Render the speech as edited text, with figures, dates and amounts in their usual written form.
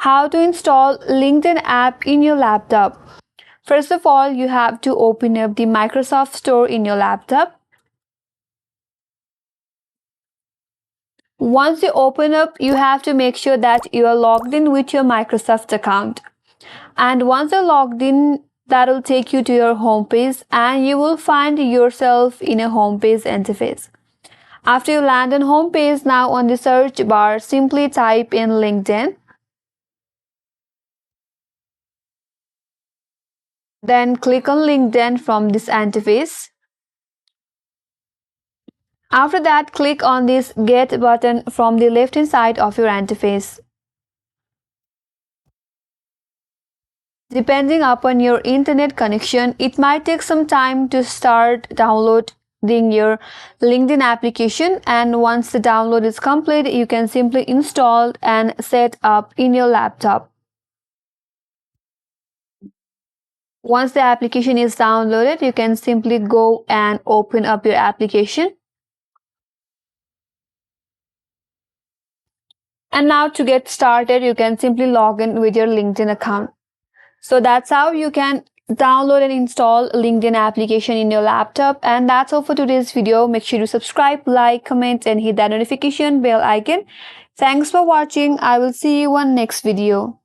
How to install LinkedIn app in your laptop. First of all, you have to open up the Microsoft Store in your laptop. Once you open up, you have to make sure that you are logged in with your Microsoft account. And once you're logged in, that will take you to your home page and you will find yourself in a home page interface. After you land on home page, now on the search bar, simply type in LinkedIn. Then click on LinkedIn from this interface. After that, click on this Get button from the left hand side of your interface. Depending upon your internet connection, it might take some time to start downloading your LinkedIn application, and once the download is complete, you can simply install and set up in your laptop. Once the application is downloaded, you can simply go and open up your application. And now to get started, you can simply log in with your LinkedIn account. So that's how you can download and install LinkedIn application in your laptop. And that's all for today's video. Make sure to subscribe, like, comment, and hit that notification bell icon. Thanks for watching. I will see you on next video.